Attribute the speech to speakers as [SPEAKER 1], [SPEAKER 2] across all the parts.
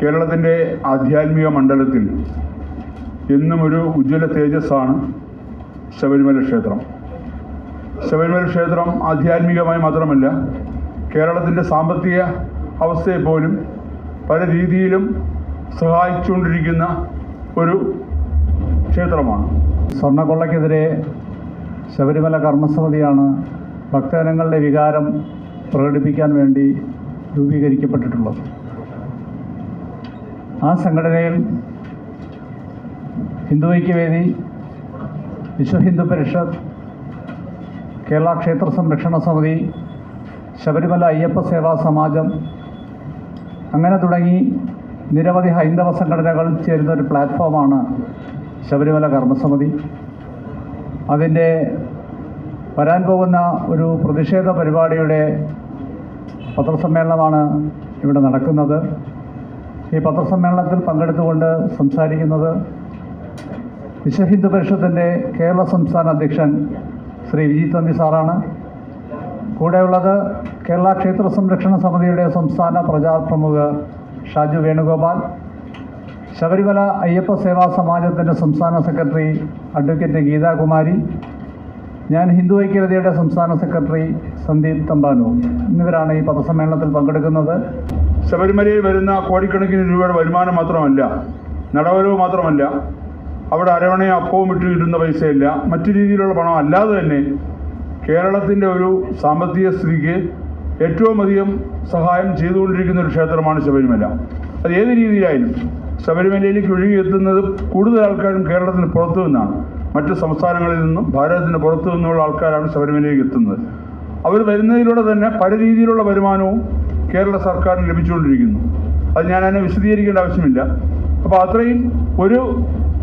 [SPEAKER 1] കേരളത്തിൻ്റെ ആധ്യാത്മിക മണ്ഡലത്തിൽ എന്നും ഒരു ഉജ്ജ്വല തേജസ്സാണ് ശബരിമല ക്ഷേത്രം. ശബരിമല ക്ഷേത്രം ആധ്യാത്മികമായി മാത്രമല്ല, കേരളത്തിൻ്റെ സാമ്പത്തിക അവസ്ഥയെപ്പോലും പല രീതിയിലും സഹായിച്ചുകൊണ്ടിരിക്കുന്ന ഒരു ക്ഷേത്രമാണ്.
[SPEAKER 2] സ്വർണ്ണക്കൊള്ളയ്ക്കെതിരെ ശബരിമല കർമ്മസമിതിയാണ് ഭക്തജനങ്ങളുടെ വികാരം പ്രകടിപ്പിക്കാൻ വേണ്ടി രൂപീകരിക്കപ്പെട്ടിട്ടുള്ളത്. ആ സംഘടനയിൽ ഹിന്ദു ഐക്യവേദി, വിശ്വ ഹിന്ദു പരിഷത്ത്, കേരള ക്ഷേത്ര സംരക്ഷണ സമിതി, ശബരിമല അയ്യപ്പ സേവാ സമാജം, അങ്ങനെ തുടങ്ങി നിരവധി ഹൈന്ദവ സംഘടനകൾ ചേരുന്ന ഒരു പ്ലാറ്റ്ഫോമാണ് ശബരിമല കർമ്മസമിതി. അതിൻ്റെ വരാൻ പോകുന്ന ഒരു പ്രതിഷേധ പരിപാടിയുടെ പത്രസമ്മേളനമാണ് ഇവിടെ നടക്കുന്നത്. ഈ പത്രസമ്മേളനത്തിൽ പങ്കെടുത്തുകൊണ്ട് സംസാരിക്കുന്നത് വിശ്വ ഹിന്ദു പരിഷത്തിൻ്റെ കേരള സംസ്ഥാന അധ്യക്ഷൻ ശ്രീ വിജി തമ്പി സാറാണ്. കൂടെയുള്ളത് കേരള ക്ഷേത്ര സംരക്ഷണ സമിതിയുടെ സംസ്ഥാന പ്രചാർ പ്രമുഖ ഷാജു വേണുഗോപാൽ, ശബരിമല അയ്യപ്പ സേവാ സമാജത്തിൻ്റെ സംസ്ഥാന സെക്രട്ടറി അഡ്വക്കേറ്റ് ഗീതാകുമാരി, ഞാൻ ഹിന്ദു ഐക്യവേദിയുടെ സംസ്ഥാന സെക്രട്ടറി സന്ദീപ് തമ്പാനൂർ എന്നിവരാണ് ഈ പത്രസമ്മേളനത്തിൽ പങ്കെടുക്കുന്നത്.
[SPEAKER 1] ശബരിമലയിൽ വരുന്ന കോടിക്കണക്കിന് രൂപയുടെ വരുമാനം മാത്രമല്ല, നടവരവ് മാത്രമല്ല, അവിടെ അരവണയും അപ്പവും ഇട്ട് കിട്ടുന്ന പൈസയില്ല, മറ്റു രീതിയിലുള്ള പണം അല്ലാതെ തന്നെ കേരളത്തിൻ്റെ ഒരു സാമ്പത്തിക സ്ഥിതിക്ക് ഏറ്റവും അധികം സഹായം ചെയ്തുകൊണ്ടിരിക്കുന്ന ഒരു ക്ഷേത്രമാണ് ശബരിമല. അത് ഏത് രീതിയിലായാലും ശബരിമലയിലേക്ക് ഒഴുകിയെത്തുന്നത് കൂടുതൽ ആൾക്കാരും കേരളത്തിന് പുറത്തു നിന്നാണ്. മറ്റ് സംസ്ഥാനങ്ങളിൽ നിന്നും ഭാരതത്തിന് പുറത്തു നിന്നുള്ള ആൾക്കാരാണ് ശബരിമലയിലേക്ക് എത്തുന്നത്. അവർ വരുന്നതിലൂടെ തന്നെ പല രീതിയിലുള്ള വരുമാനവും കേരള സർക്കാരിന് ലഭിച്ചുകൊണ്ടിരിക്കുന്നു. അത് ഞാൻ അതിനെ വിശദീകരിക്കേണ്ട ആവശ്യമില്ല. അപ്പോൾ അത്രയും ഒരു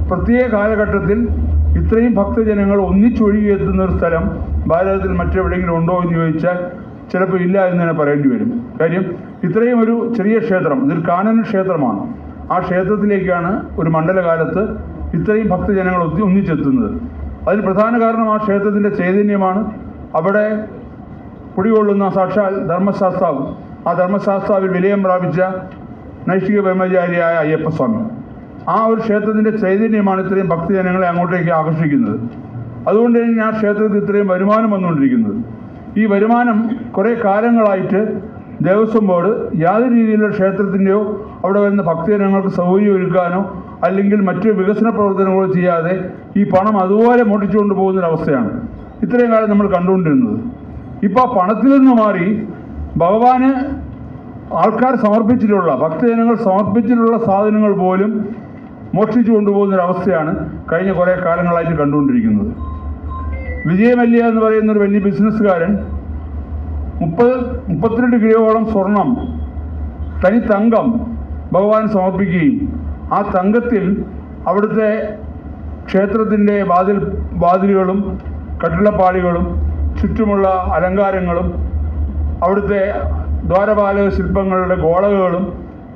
[SPEAKER 1] പ്രത്യേക കാലഘട്ടത്തിൽ ഇത്രയും ഭക്തജനങ്ങൾ ഒന്നിച്ചൊഴുകിയെത്തുന്ന ഒരു സ്ഥലം ഭാരതത്തിൽ മറ്റെവിടെയെങ്കിലും ഉണ്ടോ എന്ന് ചോദിച്ചാൽ ചിലപ്പോൾ ഇല്ല എന്ന് തന്നെ പറയേണ്ടി വരും. കാര്യം ഇത്രയും ഒരു ചെറിയ ക്ഷേത്രം, ഇതൊരു കാനന ക്ഷേത്രമാണ്. ആ ക്ഷേത്രത്തിലേക്കാണ് ഒരു മണ്ഡലകാലത്ത് ഇത്രയും ഭക്തജനങ്ങൾ ഒന്നിച്ചെത്തുന്നത്. അതിന് പ്രധാന കാരണം ആ ക്ഷേത്രത്തിൻ്റെ ചൈതന്യമാണ്. അവിടെ കുടികൊള്ളുന്ന സാക്ഷാൽ ധർമ്മശാസ്താവ്, ആ ധർമ്മശാസ്താവിൽ വിലയം പ്രാപിച്ച നൈഷ്ഠിക ബ്രഹ്മചാരിയായ അയ്യപ്പസ്വാമി, ആ ഒരു ക്ഷേത്രത്തിൻ്റെ ചൈതന്യമാണ് ഇത്രയും ഭക്തജനങ്ങളെ അങ്ങോട്ടേക്ക് ആകർഷിക്കുന്നത്. അതുകൊണ്ട് തന്നെ ആ ക്ഷേത്രത്തിൽ ഇത്രയും വരുമാനം വന്നുകൊണ്ടിരിക്കുന്നത്. ഈ വരുമാനം കുറേ കാലങ്ങളായിട്ട് ദേവസ്വം ബോർഡ് യാതൊരു രീതിയിലുള്ള ക്ഷേത്രത്തിൻ്റെയോ അവിടെ വരുന്ന ഭക്തജനങ്ങൾക്ക് സൗകര്യം ഒരുക്കാനോ അല്ലെങ്കിൽ മറ്റു വികസന പ്രവർത്തനങ്ങളോ ചെയ്യാതെ ഈ പണം അതുപോലെ മോട്ടിച്ചുകൊണ്ട് പോകുന്നൊരവസ്ഥയാണ് ഇത്രയും കാലം നമ്മൾ കണ്ടുകൊണ്ടിരുന്നത്. ഇപ്പോൾ ആ പണത്തിൽ നിന്ന് മാറി ഭഗവാന് ആൾക്കാർ സമർപ്പിച്ചിട്ടുള്ള, ഭക്തജനങ്ങൾ സമർപ്പിച്ചിട്ടുള്ള സാധനങ്ങൾ പോലും മോഷ്ടിച്ചു കൊണ്ടുപോകുന്നൊരവസ്ഥയാണ് കഴിഞ്ഞ കുറേ കാലങ്ങളായിട്ട് കണ്ടുകൊണ്ടിരിക്കുന്നത്. വിജയ് മല്യ എന്ന് പറയുന്ന ഒരു വലിയ ബിസിനസ്സുകാരൻ 32 കിലോയോളം സ്വർണം, തനി തങ്കം ഭഗവാൻ സമർപ്പിക്കുകയും ആ തങ്കത്തിൽ അവിടുത്തെ ക്ഷേത്രത്തിൻ്റെ വാതിലുകളും കട്ടിളപ്പാളികളും ചുറ്റുമുള്ള അലങ്കാരങ്ങളും അവിടുത്തെ ദ്വാരപാലക ശില്പങ്ങളുടെ ഗോളകളും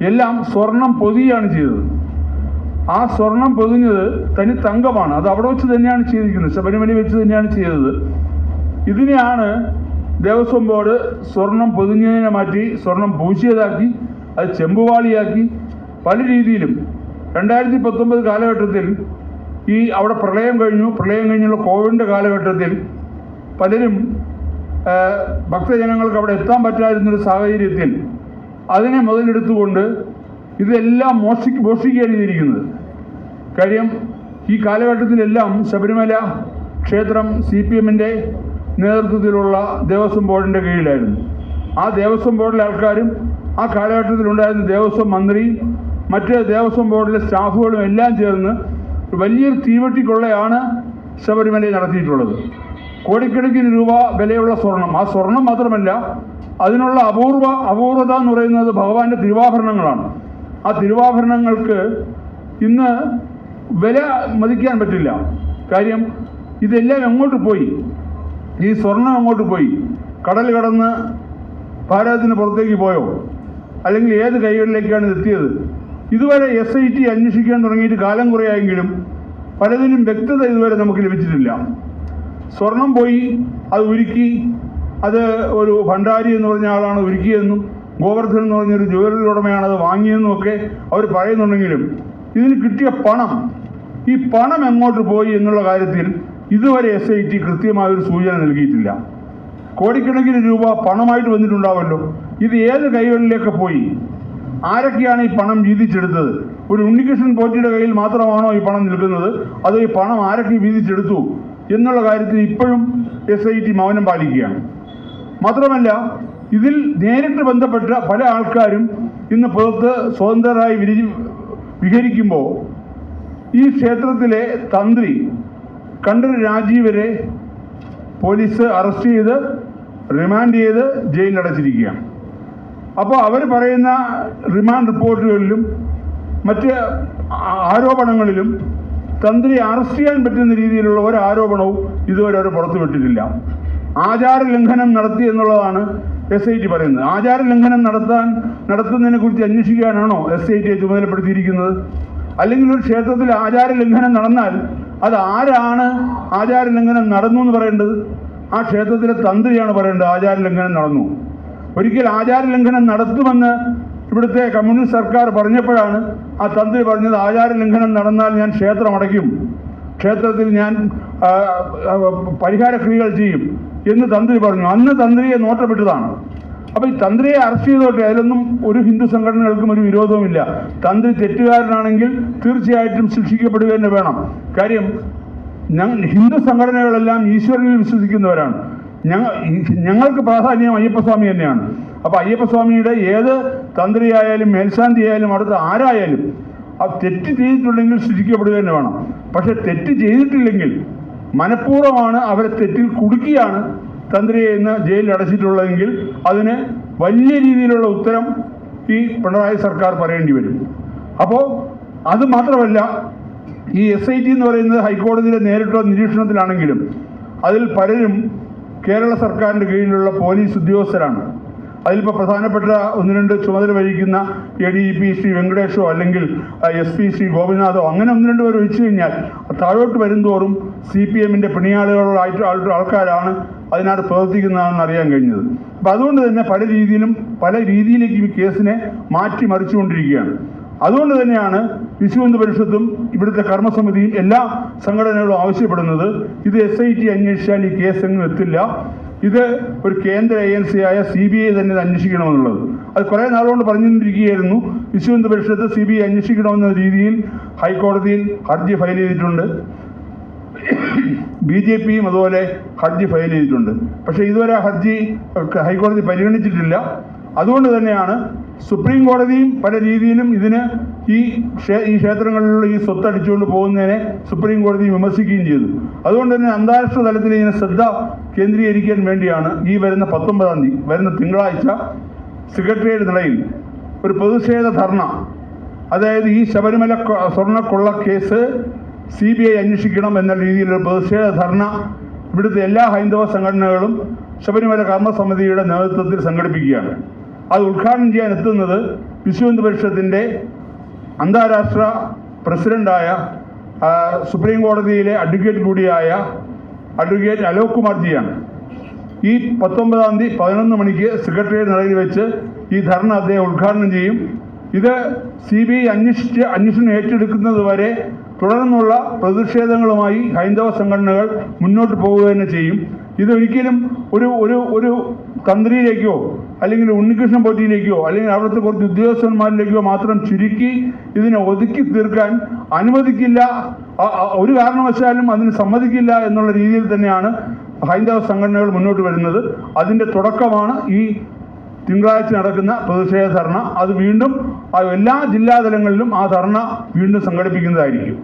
[SPEAKER 1] എല്ലാം സ്വർണം പൊതിയാണ് ചെയ്തത്. ആ സ്വർണം പൊതിഞ്ഞത് തനി തങ്കമാണ്. അത് അവിടെ വെച്ച് തന്നെയാണ് ചെയ്തിരിക്കുന്നത്, ശബരിമല വെച്ച് തന്നെയാണ് ചെയ്തത്. ഇതിനെയാണ് ദേവസ്വം ബോർഡ് സ്വർണം പൊതിഞ്ഞതിനെ മാറ്റി സ്വർണം പൂശിയതാക്കി, അത് ചെമ്പുവാളിയാക്കി പല രീതിയിലും. 2019 കാലഘട്ടത്തിൽ ഈ അവിടെ പ്രളയം കഴിഞ്ഞുള്ള കോവിഡിൻ്റെ കാലഘട്ടത്തിൽ പലരും ഭക്തജനങ്ങൾക്ക് അവിടെ എത്താൻ പറ്റാതിരുന്നൊരു സാഹചര്യത്തിൽ അതിനെ മുതലെടുത്തുകൊണ്ട് ഇതെല്ലാം മോഷ്ടിക്കുകയാണ് ചെയ്തിരിക്കുന്നത്. കാര്യം ഈ കാലഘട്ടത്തിലെല്ലാം ശബരിമല ക്ഷേത്രം CPMൻ്റെ നേതൃത്വത്തിലുള്ള ദേവസ്വം ബോർഡിൻ്റെ കീഴിലായിരുന്നു. ആ ദേവസ്വം ബോർഡിലെ ആൾക്കാരും ആ കാലഘട്ടത്തിലുണ്ടായിരുന്ന ദേവസ്വം മന്ത്രിയും മറ്റ് ദേവസ്വം ബോർഡിലെ സ്റ്റാഫുകളും എല്ലാം ചേർന്ന് വലിയൊരു തീവെട്ടിക്കൊള്ളയാണ് ശബരിമലയിൽ നടത്തിയിട്ടുള്ളത്. കോടിക്കണക്കിന് രൂപ വിലയുള്ള സ്വർണം, ആ സ്വർണം മാത്രമല്ല അതിനുള്ള അപൂർവത എന്ന് പറയുന്നത് ഭഗവാന്റെ തിരുവാഭരണങ്ങളാണ്. ആ തിരുവാഭരണങ്ങൾക്ക് ഇന്ന് വില മതിക്കാൻ പറ്റില്ല. കാര്യം ഇതെല്ലാം എങ്ങോട്ട് പോയി? ഈ സ്വർണം എങ്ങോട്ട് പോയി? കടൽ കടന്ന് ഭാരതത്തിന് പുറത്തേക്ക് പോയോ? അല്ലെങ്കിൽ ഏത് കൈകളിലേക്കാണ് എത്തിയത്? ഇതുവരെ SIT അന്വേഷിക്കാൻ തുടങ്ങിയിട്ട് കാലം കുറയായെങ്കിലും പലതിനും വ്യക്തത ഇതുവരെ നമുക്ക് ലഭിച്ചിട്ടില്ല. സ്വർണം പോയി, അത് ഉരുക്കി, അത് ഒരു ഭണ്ഡാരി എന്ന് പറഞ്ഞ ആളാണ് ഒരുക്കിയതെന്നും ഗോവർദ്ധൻ എന്ന് പറഞ്ഞൊരു ജ്വല്ലറി ഉടമയാണ് അത് വാങ്ങിയെന്നൊക്കെ അവർ പറയുന്നുണ്ടെങ്കിലും ഇതിന് കിട്ടിയ പണം, ഈ പണം എങ്ങോട്ട് പോയി എന്നുള്ള കാര്യത്തിൽ ഇതുവരെ SIT കൃത്യമായൊരു സൂചന നൽകിയിട്ടില്ല. കോടിക്കണക്കിന് രൂപ പണമായിട്ട് വന്നിട്ടുണ്ടാവുമല്ലോ. ഇത് ഏത് കൈകളിലേക്ക് പോയി? ആരൊക്കെയാണ് ഈ പണം വീതിച്ചെടുത്തത്? ഒരു ഉണ്ണികൃഷ്ണൻ പോറ്റിയുടെ കയ്യിൽ മാത്രമാണോ ഈ പണം നിൽക്കുന്നത്? അതോ ഈ പണം ആരൊക്കെ വീതിച്ചെടുത്തു എന്നുള്ള കാര്യത്തിൽ ഇപ്പോഴും SIT മൗനം പാലിക്കുകയാണ്. മാത്രമല്ല, ഇതിൽ നേരിട്ട് ബന്ധപ്പെട്ട പല ആൾക്കാരും ഇന്ന് പുറത്ത് സ്വതന്ത്രരായി വിഹരിക്കുമ്പോൾ ഈ ക്ഷേത്രത്തിലെ തന്ത്രി കണ്ഠര് രാജീവരെ പോലീസ് അറസ്റ്റ് ചെയ്ത് റിമാൻഡ് ചെയ്ത് ജയിലിലടച്ചിരിക്കുകയാണ്. അപ്പോൾ അവർ പറയുന്ന റിമാൻഡ് റിപ്പോർട്ടുകളിലും മറ്റ് ആരോപണങ്ങളിലും തന്ത്രി അറസ്റ്റ് ചെയ്യാൻ പറ്റുന്ന രീതിയിലുള്ള ഒരു ആരോപണവും ഇതുവരെ അവർ പുറത്തുവിട്ടിട്ടില്ല. ആചാര ലംഘനം നടത്തി എന്നുള്ളതാണ് SIT പറയുന്നത്. ആചാര ലംഘനം നടത്തുന്നതിനെ കുറിച്ച് അന്വേഷിക്കാനാണോ SITയെ ചുമതലപ്പെടുത്തിയിരിക്കുന്നത്? അല്ലെങ്കിൽ ഒരു ക്ഷേത്രത്തിൽ ആചാര ലംഘനം നടന്നാൽ അത് ആരാണ് ആചാര ലംഘനം നടന്നു എന്ന് പറയേണ്ടത്? ആ ക്ഷേത്രത്തിലെ തന്ത്രിയാണ് പറയേണ്ടത് ആചാര ലംഘനം നടന്നു. ഒരിക്കൽ ആചാര ലംഘനം നടത്തുമെന്ന് ഇവിടുത്തെ കമ്മ്യൂണിസ്റ്റ് സർക്കാർ പറഞ്ഞപ്പോഴാണ് ആ തന്ത്രി പറഞ്ഞത് ആചാര ലംഘനം നടന്നാൽ ഞാൻ ക്ഷേത്രം അടയ്ക്കും, ക്ഷേത്രത്തിൽ ഞാൻ പരിഹാര ക്രിയകൾ ചെയ്യും എന്ന് തന്ത്രി പറഞ്ഞു. അന്ന് തന്ത്രിയെ നോട്ടപ്പെട്ടതാണ്. അപ്പോൾ ഈ തന്ത്രിയെ അറസ്റ്റ് ചെയ്തോട്ടെ, അതിലൊന്നും ഒരു ഹിന്ദു സംഘടനകൾക്കും ഒരു വിരോധവുമില്ല. തന്ത്രി തെറ്റുകാരനാണെങ്കിൽ തീർച്ചയായിട്ടും ശിക്ഷിക്കപ്പെടുക തന്നെ വേണം. കാര്യം ഹിന്ദു സംഘടനകളെല്ലാം ഈശ്വരനിൽ വിശ്വസിക്കുന്നവരാണ്. ഞങ്ങൾക്ക് പ്രാധാന്യം അയ്യപ്പസ്വാമി തന്നെയാണ്. അപ്പോൾ അയ്യപ്പസ്വാമിയുടെ ഏത് തന്ത്രിയായാലും മേൽശാന്തി ആയാലും അടുത്ത ആരായാലും ആ തെറ്റ് ചെയ്തിട്ടുണ്ടെങ്കിൽ ശിക്ഷിക്കപ്പെടുക തന്നെ വേണം. പക്ഷെ തെറ്റ് ചെയ്തിട്ടില്ലെങ്കിൽ മനഃപൂർവ്വമാണ് അവരെ തെറ്റിൽ കുടുക്കിയാണ് തന്ത്രിയെ ഇന്ന് ജയിലിൽ അടച്ചിട്ടുള്ളതെങ്കിൽ അതിന് വലിയ രീതിയിലുള്ള ഉത്തരം ഈ പിണറായി സർക്കാർ പറയേണ്ടി വരും. അപ്പോൾ അത് മാത്രമല്ല, ഈ SIT എന്ന് പറയുന്നത് ഹൈക്കോടതിയിലെ നേരിട്ടുള്ള നിരീക്ഷണത്തിലാണെങ്കിലും അതിൽ പലരും കേരള സർക്കാരിൻ്റെ കീഴിലുള്ള പോലീസ് ഉദ്യോഗസ്ഥരാണ്. അതിലിപ്പോൾ പ്രധാനപ്പെട്ട ഒന്ന് രണ്ട് ചുമതല വഹിക്കുന്ന ADGP ശ്രീ വെങ്കടേഷോ അല്ലെങ്കിൽ SP ശ്രീ ഗോപിനാഥോ അങ്ങനെ ഒന്ന് രണ്ട് പേർ ഒഴിച്ചു കഴിഞ്ഞാൽ താഴോട്ട് വരുംതോറും CPMൻ്റെ പിണിയാളുകളായിട്ട് ആൾക്കാരാണ് അതിനകത്ത് പ്രവർത്തിക്കുന്നതാണെന്ന് അറിയാൻ കഴിഞ്ഞത്. അപ്പോൾ അതുകൊണ്ട് തന്നെ പല രീതിയിലേക്ക് ഈ കേസിനെ മാറ്റിമറിച്ചുകൊണ്ടിരിക്കുകയാണ്. അതുകൊണ്ട് തന്നെയാണ് വിശ്വഹിന്ദു പരിഷത്തും ഇവിടുത്തെ കർമ്മസമിതിയും എല്ലാ സംഘടനകളും ആവശ്യപ്പെടുന്നത് ഇത് SIT അന്വേഷിച്ചാൽ ഈ കേസ് എങ്ങും എത്തില്ല, ഇത് ഒരു കേന്ദ്ര ഏജൻസിയായ CBI തന്നെ ഇത് അന്വേഷിക്കണമെന്നുള്ളത്. അത് കുറേ നാളുകൊണ്ട് പറഞ്ഞുകൊണ്ടിരിക്കുകയായിരുന്നു. വിശ്വഹിന്ദു പരിഷത്ത് CBI അന്വേഷിക്കണമെന്ന രീതിയിൽ ഹൈക്കോടതിയിൽ ഹർജി ഫയൽ ചെയ്തിട്ടുണ്ട്. BJPയും അതുപോലെ ഹർജി ഫയൽ ചെയ്തിട്ടുണ്ട്. പക്ഷേ ഇതുവരെ ഹർജി ഹൈക്കോടതി പരിഗണിച്ചിട്ടില്ല. അതുകൊണ്ട് തന്നെയാണ് സുപ്രീം കോടതിയും പല രീതിയിലും ഇതിന് ഈ ക്ഷേത്രങ്ങളിലുള്ള ഈ സ്വത്ത് അടിച്ചുകൊണ്ട് പോകുന്നതിനെ സുപ്രീം കോടതി വിമർശിക്കുകയും ചെയ്തു. അതുകൊണ്ട് തന്നെ അന്താരാഷ്ട്ര തലത്തിൽ ഇതിനെ ശ്രദ്ധ കേന്ദ്രീകരിക്കാൻ വേണ്ടിയാണ് ഈ വരുന്ന 19-ാം തീയതി വരുന്ന തിങ്കളാഴ്ച സെക്രട്ടേറിയറ്റ് നിലയിൽ ഒരു പ്രതിഷേധ ധർണ, അതായത് ഈ ശബരിമല സ്വർണ്ണക്കൊള്ള കേസ് CBI അന്വേഷിക്കണം എന്ന രീതിയിലൊരു പ്രതിഷേധ ധർണ ഇവിടുത്തെ എല്ലാ ഹൈന്ദവ സംഘടനകളും ശബരിമല കർമ്മസമിതിയുടെ നേതൃത്വത്തിൽ സംഘടിപ്പിക്കുകയാണ്. അത് ഉദ്ഘാടനം ചെയ്യാൻ എത്തുന്നത് വിശ്വഹിന്ദു പരിഷത്തിൻ്റെ അന്താരാഷ്ട്ര പ്രസിഡൻ്റായ സുപ്രീം കോടതിയിലെ അഡ്വക്കേറ്റ് കൂടിയായ അഡ്വക്കേറ്റ് അലോക് കുമാർജിയാണ്. ഈ 19-ാം തീയതി 11 മണിക്ക് സെക്രട്ടേറിയറ്റ് നടയിൽ വെച്ച് ഈ ധർണ അദ്ദേഹം ഉദ്ഘാടനം ചെയ്യും. ഇത് CBI അന്വേഷണം ഏറ്റെടുക്കുന്നത് വരെ തുടർന്നുള്ള പ്രതിഷേധങ്ങളുമായി ഹൈന്ദവ സംഘടനകൾ മുന്നോട്ട് പോവുക തന്നെ ചെയ്യും. ഇതൊരിക്കലും ഒരു തന്ത്രിയിലേക്കോ അല്ലെങ്കിൽ ഉണ്ണികൃഷ്ണൻ പോറ്റിയിലേക്കോ അല്ലെങ്കിൽ അവിടുത്തെ കുറച്ച് ഉദ്യോഗസ്ഥന്മാരിലേക്കോ മാത്രം ചുരുക്കി ഇതിനെ ഒതുക്കി തീർക്കാൻ അനുവദിക്കില്ല, ഒരു കാരണവശാലും അതിന് സമ്മതിക്കില്ല എന്നുള്ള രീതിയിൽ തന്നെയാണ് ഹൈന്ദവ സംഘടനകൾ മുന്നോട്ട് വരുന്നത്. അതിൻ്റെ തുടക്കമാണ് ഈ തിങ്കളാഴ്ച നടക്കുന്ന പ്രതിഷേധ ധർണ. അത് വീണ്ടും എല്ലാ ജില്ലാതലങ്ങളിലും ആ ധർണ വീണ്ടും സംഘടിപ്പിക്കുന്നതായിരിക്കും.